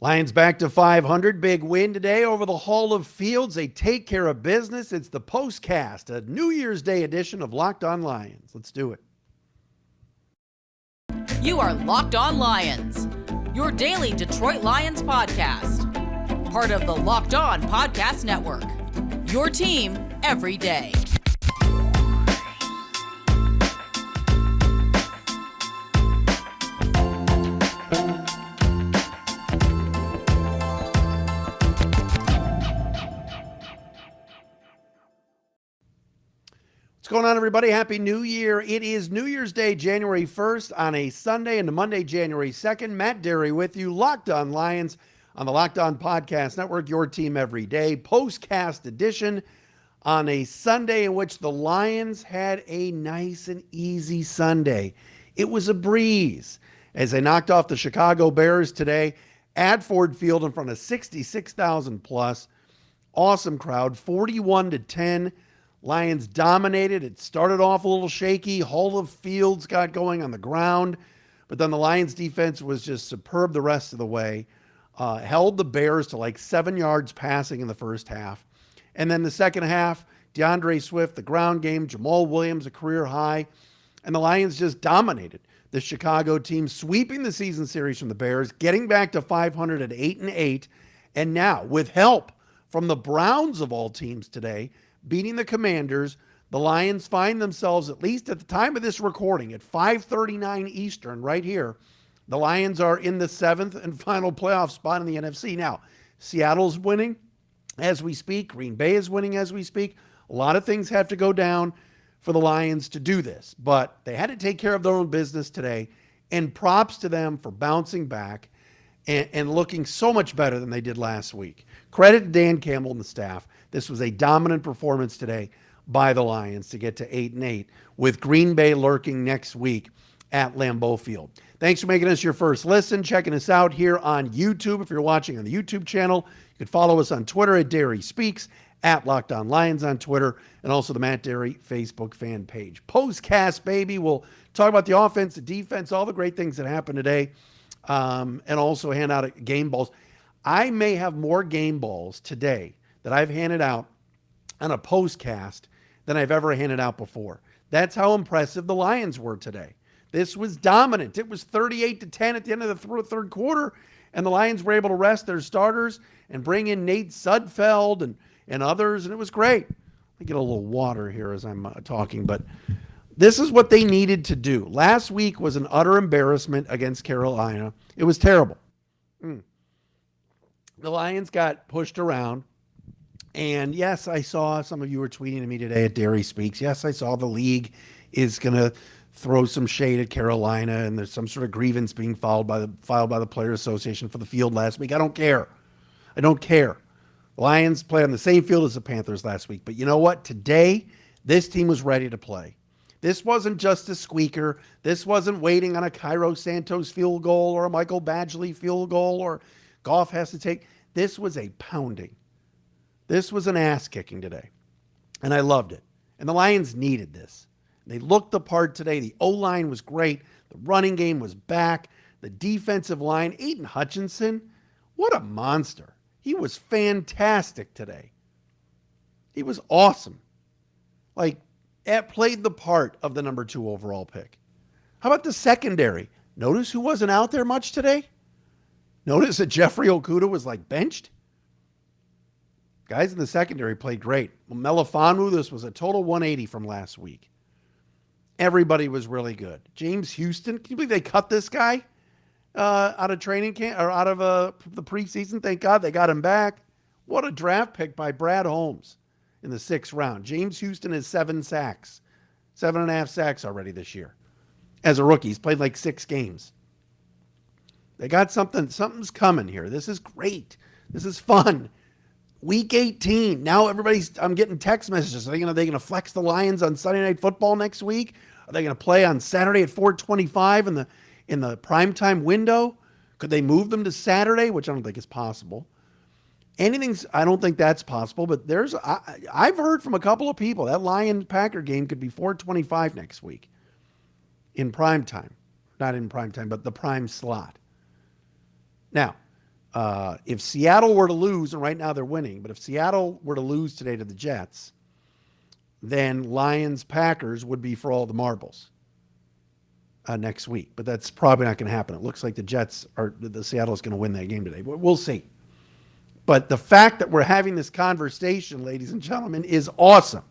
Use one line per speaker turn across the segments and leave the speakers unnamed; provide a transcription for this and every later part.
Lions back to 500. Big win today over the Hall of Fields. They take care of business. It's the Postcast, a New Year's Day edition of Locked On Lions. Let's do it.
You are Locked On Lions, your daily Detroit Lions podcast. Part of the Locked On Podcast Network, your team every day.
What's going on, everybody? Happy New Year. It is New Year's Day, January 1st on a Sunday, and Monday, January 2nd. Matt Dery with you, Locked On Lions on the Locked On Podcast Network, your team every day. Postcast edition on a Sunday in which the Lions had a nice and easy Sunday. It was a breeze as they knocked off the Chicago Bears today at Ford Field in front of 66,000 plus. Awesome crowd, 41-10. Lions dominated. It started off a little shaky. Hall of Fields got going on the ground, but then the Lions defense was just superb the rest of the way. Held the Bears to like 7 yards passing in the first half. And then the second half, DeAndre Swift, the ground game, Jamal Williams, a career high. And the Lions just dominated the Chicago team, sweeping the season series from the Bears, getting back to 500 at 8-8. And now, with help from the Browns of all teams today, beating the Commanders, the Lions find themselves, at least at the time of this recording, at 5:39 Eastern right here. The Lions are in the 7th and final playoff spot in the NFC. Now, Seattle's winning as we speak. Green Bay is winning as we speak. A lot of things have to go down for the Lions to do this, but they had to take care of their own business today, and props to them for bouncing back and looking so much better than they did last week. Credit to Dan Campbell and the staff. This was a dominant performance today by the Lions to get to 8-8, with Green Bay lurking next week at Lambeau Field. Thanks for making us your first listen, checking us out here on YouTube. If you're watching on the YouTube channel, you can follow us on Twitter at Dery Speaks, at Locked On Lions on Twitter, and also the Matt Dery Facebook fan page. Postcast, baby. We'll talk about the offense, the defense, all the great things that happened today. And also hand out game balls. I may have more game balls today that I've handed out on a postcast than I've ever handed out before. That's how impressive the Lions were today. This was dominant. It was 38-10 at the end of the third quarter, and the Lions were able to rest their starters and bring in Nate Sudfeld and others, and it was great. Let me get a little water here as I'm talking, but this is what they needed to do. Last week was an utter embarrassment against Carolina. It was terrible. The Lions got pushed around. And yes, I saw some of you were tweeting to me today at Dery Speaks. Yes, I saw the league is going to throw some shade at Carolina, and there's some sort of grievance being filed by the Players Association for the field last week. I don't care. I don't care. The Lions played on the same field as the Panthers last week. But you know what? Today, this team was ready to play. This wasn't just a squeaker. This wasn't waiting on a Cairo Santos field goal or a Michael Badgley field goal or Goff has to take. This was a pounding. This was an ass kicking today. And I loved it. And the Lions needed this. They looked the part today. The O-line was great. The running game was back. The defensive line, Aiden Hutchinson, what a monster. He was fantastic today. He was awesome. Played the part of the number 2 overall pick. How about the secondary? Notice who wasn't out there much today? Notice that Jeffrey Okudah was benched? Guys in the secondary played great. Melifonwu, this was a total 180 from last week. Everybody was really good. James Houston, can you believe they cut this guy out of training camp or out of the preseason? Thank God they got him back. What a draft pick by Brad Holmes in the 6th round. James Houston has 7 sacks, 7.5 sacks already this year. As a rookie, he's played 6 games. They got something's coming here. This is great. This is fun. Week 18. Now I'm getting text messages. Are they going to flex the Lions on Sunday Night Football next week? Are they going to play on Saturday at 4:25 in the primetime window? Could they move them to Saturday, which I don't think is possible. I don't think that's possible, but I've heard from a couple of people that Lion-Packer game could be 4:25 next week in prime time. Not in prime time, but the prime slot. Now, If Seattle were to lose, and right now they're winning, but if Seattle were to lose today to the Jets, then Lions-Packers would be for all the marbles next week. But that's probably not going to happen. It looks like the Seattle's going to win that game today. We'll see. But the fact that we're having this conversation, ladies and gentlemen, is awesome.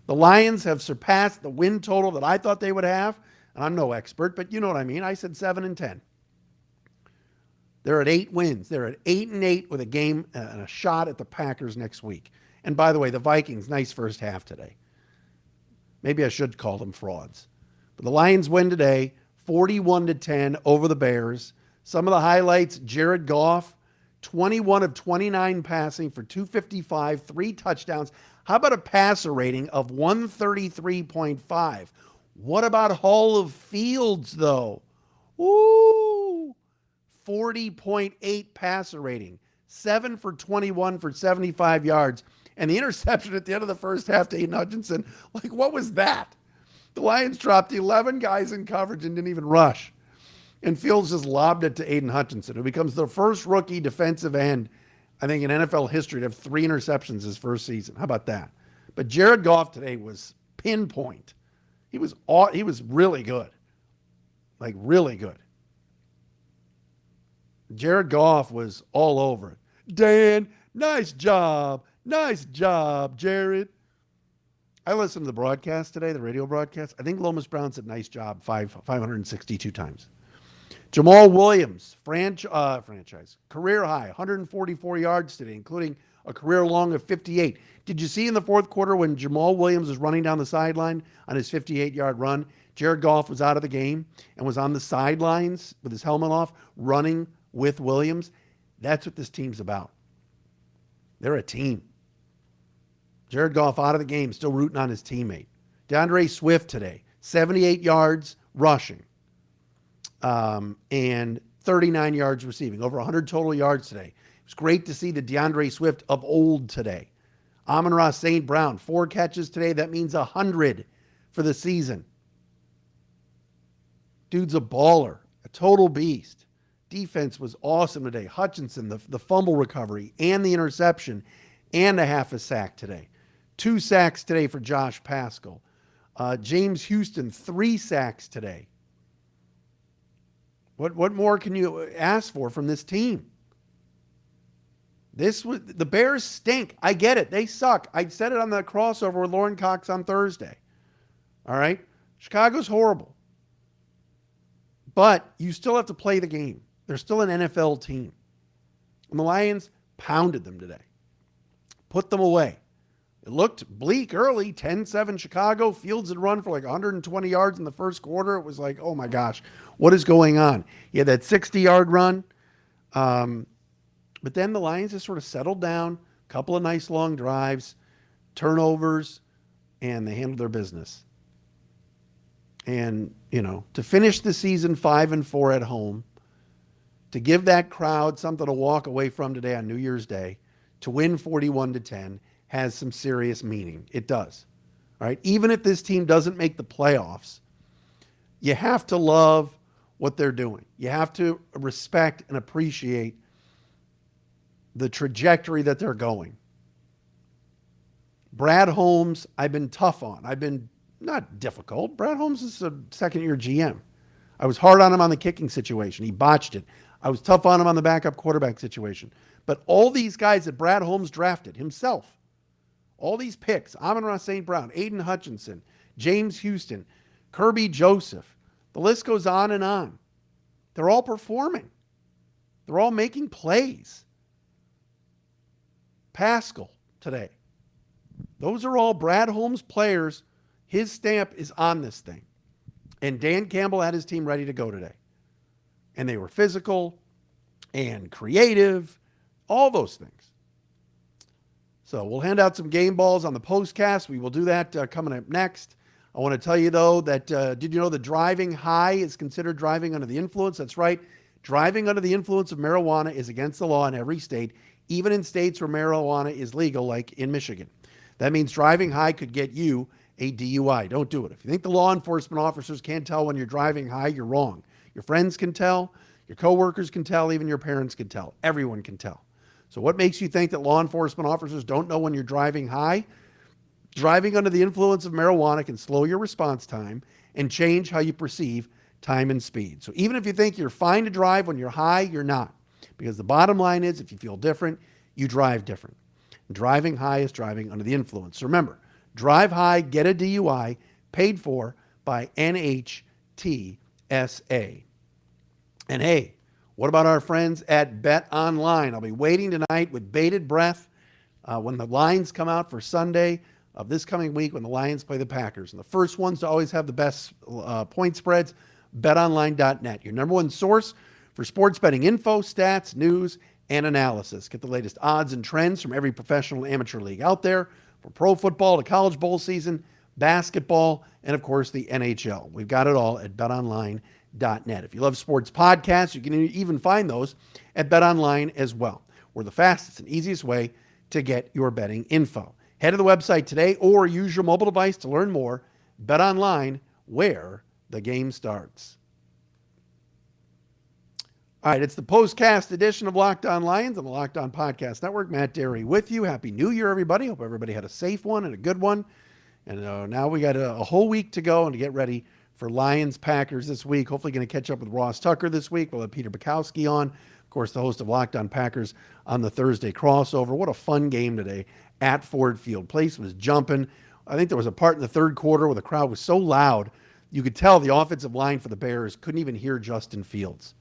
The Lions have surpassed the win total that I thought they would have. And I'm no expert, but you know what I mean. I said 7-10. They're at 8 wins. They're at 8-8 with a game and a shot at the Packers next week. And by the way, the Vikings, nice first half today. Maybe I should call them frauds. But the Lions win today, 41-10 over the Bears. Some of the highlights, Jared Goff, 21 of 29 passing for 255, 3 touchdowns. How about a passer rating of 133.5? What about Hall of Fields, though? Ooh, 40.8 passer rating, 7 for 21 for 75 yards. And the interception at the end of the first half to Aiden Hutchinson, like, what was that? The Lions dropped 11 guys in coverage and didn't even rush. And Fields just lobbed it to Aiden Hutchinson, who becomes the first rookie defensive end, I think, in NFL history to have 3 interceptions his first season. How about that? But Jared Goff today was pinpoint. He was really good. Like, really good. Jared Goff was all over it. Dan, nice job. Nice job, Jared. I listened to the broadcast today, the radio broadcast. I think Lomas Brown said nice job 562 times. Jamal Williams, franchise, career high, 144 yards today, including a career long of 58. Did you see in the fourth quarter when Jamal Williams was running down the sideline on his 58-yard run, Jared Goff was out of the game and was on the sidelines with his helmet off, running with Williams? That's what this team's about. They're a team. Jared Goff out of the game, still rooting on his teammate. DeAndre Swift today, 78 yards rushing and 39 yards receiving, over 100 total yards today. It was great to see the DeAndre Swift of old today. Amon-Ra St. Brown, 4 catches today. That means 100 for the season. Dude's a baller, a total beast. Defense was awesome today. Hutchinson, the fumble recovery and the interception and a half a sack today. 2 sacks today for Josh Paschal. James Houston, 3 sacks today. What more can you ask for from this team? The Bears stink. I get it. They suck. I said it on the crossover with Lauren Cox on Thursday. All right? Chicago's horrible. But you still have to play the game. They're still an NFL team. And the Lions pounded them today. Put them away. It looked bleak early, 10-7 Chicago. Fields had run for like 120 yards in the first quarter. It was like, oh my gosh, what is going on? He had that 60-yard run. But then the Lions just sort of settled down, a couple of nice long drives, turnovers, and they handled their business. And, to finish the season 5-4 at home, to give that crowd something to walk away from today on New Year's Day, to win 41-10 has some serious meaning. It does. All right. Even if this team doesn't make the playoffs, you have to love what they're doing. You have to respect and appreciate the trajectory that they're going. Brad Holmes, I've been tough on. I've been not difficult. Brad Holmes is a second-year GM. I was hard on him on the kicking situation. He botched it. I was tough on him on the backup quarterback situation. But all these guys that Brad Holmes drafted himself, all these picks, Amon-Ra St. Brown, Aiden Hutchinson, James Houston, Kirby Joseph, the list goes on and on. They're all performing. They're all making plays. Paschal today. Those are all Brad Holmes players. His stamp is on this thing. And Dan Campbell had his team ready to go today. And they were physical and creative, all those things. So we'll hand out some game balls on the postcast. We will do that coming up next. I want to tell you, though, that did you know that driving high is considered driving under the influence? That's right. Driving under the influence of marijuana is against the law in every state, even in states where marijuana is legal, like in Michigan. That means driving high could get you a DUI. Don't do it. If you think the law enforcement officers can't tell when you're driving high, you're wrong. Your friends can tell. Your coworkers can tell, even your parents can tell. Everyone can tell. So what makes you think that law enforcement officers don't know when you're driving high? Driving under the influence of marijuana can slow your response time and change how you perceive time and speed. So even if you think you're fine to drive when you're high, you're not. Because the bottom line is, if you feel different, you drive different. Driving high is driving under the influence. So remember, drive high, get a DUI, paid for by NHTSA. And hey, what about our friends at BetOnline? I'll be waiting tonight with bated breath when the lines come out for Sunday of this coming week when the Lions play the Packers. And the first ones to always have the best point spreads, betonline.net, your number one source for sports betting info, stats, news, and analysis. Get the latest odds and trends from every professional and amateur league out there, from pro football to college bowl season, basketball, and of course the NHL. We've got it all at betonline.net. If you love sports podcasts, you can even find those at BetOnline as well. We're the fastest and easiest way to get your betting info. Head to the website today or use your mobile device to learn more. BetOnline, where the game starts. All right, it's the Postcast edition of Locked On Lions on the Locked On Podcast Network. Matt Dery with you. Happy New Year, everybody. Hope everybody had a safe one and a good one. And now we got a whole week to go and to get ready for Lions-Packers this week. Hopefully going to catch up with Ross Tucker this week. We'll have Peter Bukowski on, of course, the host of Locked On Packers on the Thursday crossover. What a fun game today at Ford Field. Place was jumping. I think there was a part in the third quarter where the crowd was so loud, you could tell the offensive line for the Bears couldn't even hear Justin Fields,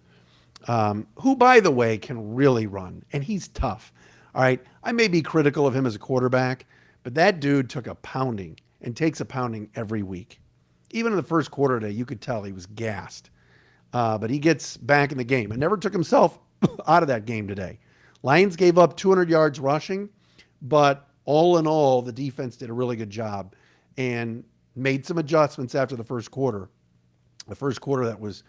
who, by the way, can really run, and he's tough. All right, I may be critical of him as a quarterback, but that dude took a pounding and takes a pounding every week. Even in the first quarter today, you could tell he was gassed. But he gets back in the game and never took himself out of that game today. Lions gave up 200 yards rushing, but all in all, the defense did a really good job and made some adjustments after the first quarter. The first quarter that was,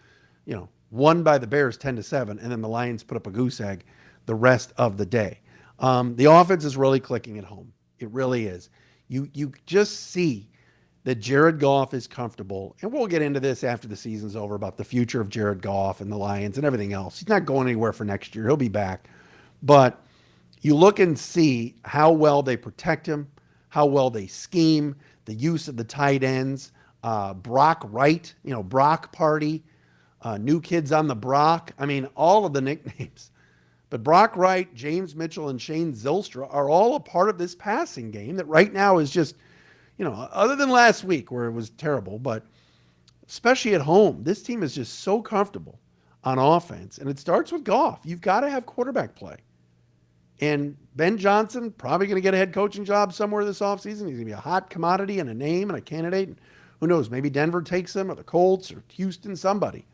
won by the Bears 10-7, and then the Lions put up a goose egg the rest of the day. The offense is really clicking at home. It really is. You just see that Jared Goff is comfortable, and we'll get into this after the season's over about the future of Jared Goff and the Lions and everything else. He's not going anywhere for next year. He'll be back. But you look and see how well they protect him, how well they scheme, the use of the tight ends, Brock Wright, Brock Party, New Kids on the Brock. I mean, all of the nicknames. But Brock Wright, James Mitchell, and Shane Zylstra are all a part of this passing game that right now is just, other than last week where it was terrible, but especially at home, this team is just so comfortable on offense. And it starts with Goff. You've got to have quarterback play. And Ben Johnson, probably going to get a head coaching job somewhere this offseason. He's going to be a hot commodity and a name and a candidate. And who knows, maybe Denver takes him or the Colts or Houston, somebody.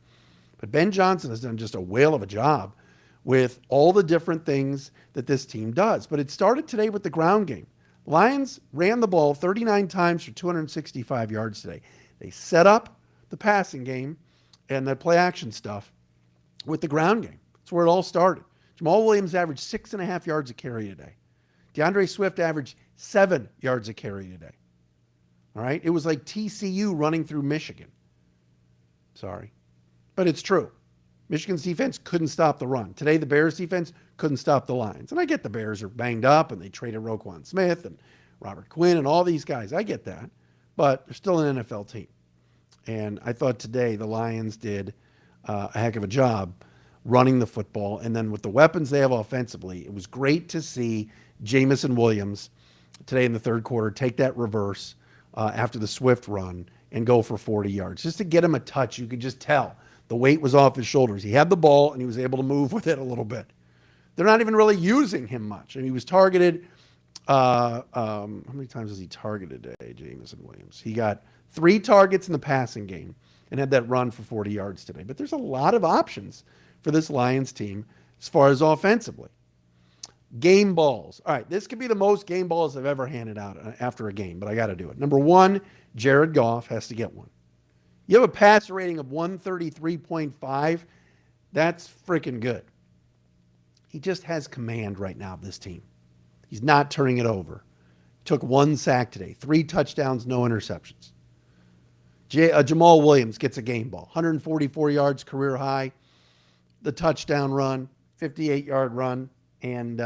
But Ben Johnson has done just a whale of a job with all the different things that this team does. But it started today with the ground game. Lions ran the ball 39 times for 265 yards today. They set up the passing game and the play action stuff with the ground game. That's where it all started. Jamal Williams averaged 6.5 yards a carry today. DeAndre Swift averaged 7 yards a carry today. All right? It was like TCU running through Michigan. Sorry. But it's true. Michigan's defense couldn't stop the run. Today, the Bears' defense couldn't stop the Lions. And I get the Bears are banged up and they traded Roquan Smith and Robert Quinn and all these guys. I get that. But they're still an NFL team. And I thought today the Lions did a heck of a job running the football. And then with the weapons they have offensively, it was great to see Jamison Williams today in the third quarter take that reverse after the Swift run and go for 40 yards. Just to get him a touch, you could just tell the weight was off his shoulders. He had the ball and he was able to move with it a little bit. They're not even really using him much. And he was targeted. How many times was he targeted today, Jamison Williams? He got 3 targets in the passing game and had that run for 40 yards today. But there's a lot of options for this Lions team as far as offensively. Game balls. All right, this could be the most game balls I've ever handed out after a game, but I got to do it. Number 1, Jared Goff has to get one. You have a passer rating of 133.5. That's freaking good. He just has command right now of this team. He's not turning it over. Took 1 sack today, 3 touchdowns, no interceptions. Jamal Williams gets a game ball, 144 yards, career high. the touchdown run, 58-yard run, and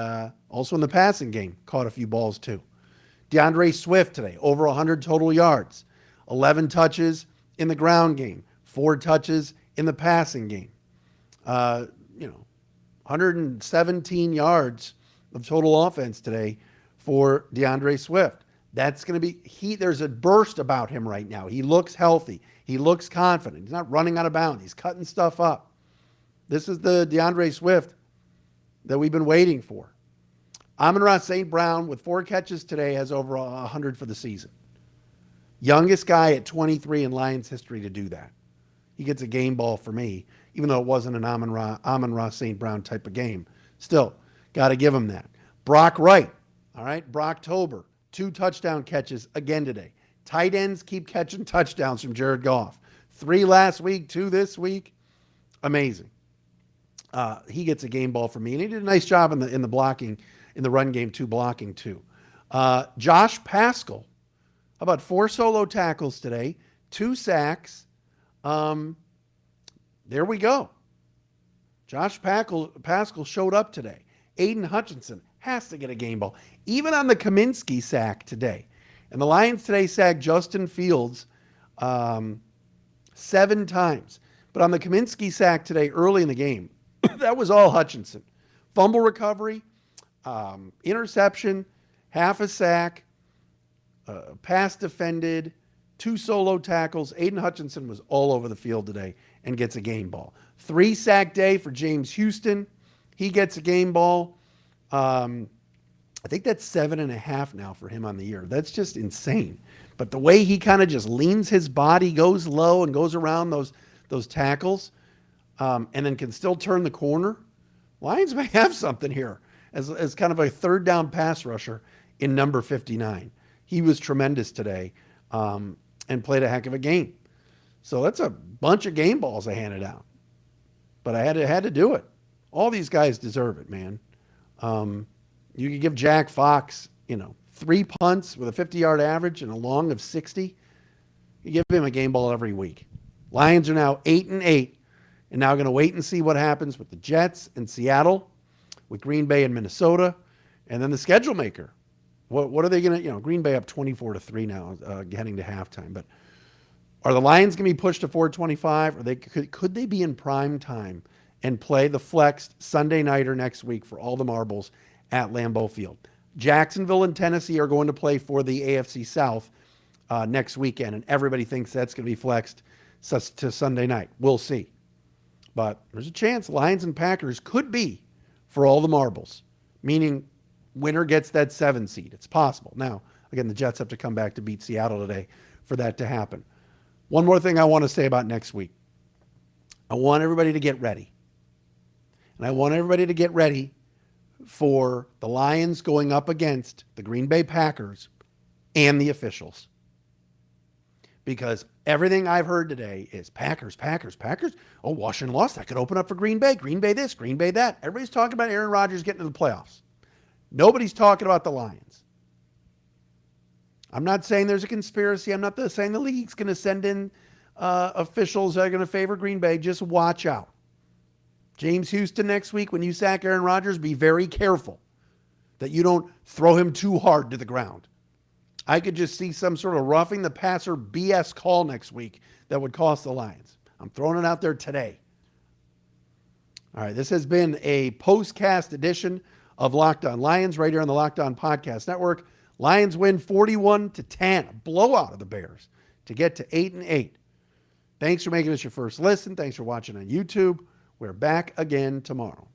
also in the passing game, caught a few balls too. DeAndre Swift today, over 100 total yards, 11 touches in the ground game, 4 touches in the passing game. 117 yards of total offense today for DeAndre Swift. That's going to be, there's a burst about him right now. He looks healthy. He looks confident. He's not running out of bounds. He's cutting stuff up. This is the DeAndre Swift that we've been waiting for. Amon-Ra St. Brown with 4 catches today has over 100 for the season. Youngest guy at 23 in Lions history to do that. He gets a game ball for me, even though it wasn't an Amon-Ra St. Brown type of game. Still, got to give him that. Brock Wright, all right, Brocktober, 2 touchdown catches again today. Tight ends keep catching touchdowns from Jared Goff. 3 last week, 2 this week. Amazing. He gets a game ball for me, and he did a nice job in the blocking, in the run game, blocking too. Josh Paschal, how about 4 solo tackles today, 2 sacks. There we go. Josh Paschal showed up today. Aiden Hutchinson has to get a game ball, even on the Kaminsky sack today. And the Lions today sacked Justin Fields 7 times. But on the Kaminsky sack today, early in the game, that was all Hutchinson. Fumble recovery, interception, half a sack, pass defended, 2 solo tackles. Aiden Hutchinson was all over the field today and gets a game ball. 3 sack day for James Houston. He gets a game ball. I think that's 7.5 now for him on the year. That's just insane. But the way he kind of just leans his body, goes low and goes around those tackles, and then can still turn the corner. Lions may have something here as kind of a third down pass rusher in number 59. He was tremendous today and played a heck of a game. So that's a bunch of game balls I handed out. But I had to do it. All these guys deserve it, man. You could give Jack Fox, 3 punts with a 50-yard average and a long of 60. You give him a game ball every week. Lions are now 8-8, and now going to wait and see what happens with the Jets and Seattle, with Green Bay and Minnesota, and then the schedule maker. What are they going to, Green Bay up 24-3 now, heading to halftime. But are the Lions going to be pushed to 425, or could they be in prime time and play the flexed Sunday nighter next week for all the marbles at Lambeau Field? Jacksonville and Tennessee are going to play for the AFC South next weekend, and everybody thinks that's going to be flexed to Sunday night. We'll see. But there's a chance Lions and Packers could be for all the marbles, meaning winner gets that 7 seed. It's possible. Now, again, the Jets have to come back to beat Seattle today for that to happen. One more thing I want to say about next week. I want everybody to get ready. And I want everybody to get ready for the Lions going up against the Green Bay Packers and the officials. Because everything I've heard today is Packers. Oh, Washington lost. That could open up for Green Bay. Green Bay this, Green Bay that. Everybody's talking about Aaron Rodgers getting to the playoffs. Nobody's talking about the Lions. I'm not saying there's a conspiracy. I'm not saying the league's going to send in officials that are going to favor Green Bay. Just watch out. James Houston next week, when you sack Aaron Rodgers, be very careful that you don't throw him too hard to the ground. I could just see some sort of roughing the passer BS call next week that would cost the Lions. I'm throwing it out there today. All right, this has been a Postcast edition of Locked On Lions right here on the Locked On Podcast Network. Lions win 41-10, a blowout of the Bears to get to 8-8. Thanks for making us your first listen. Thanks for watching on YouTube. We're back again tomorrow.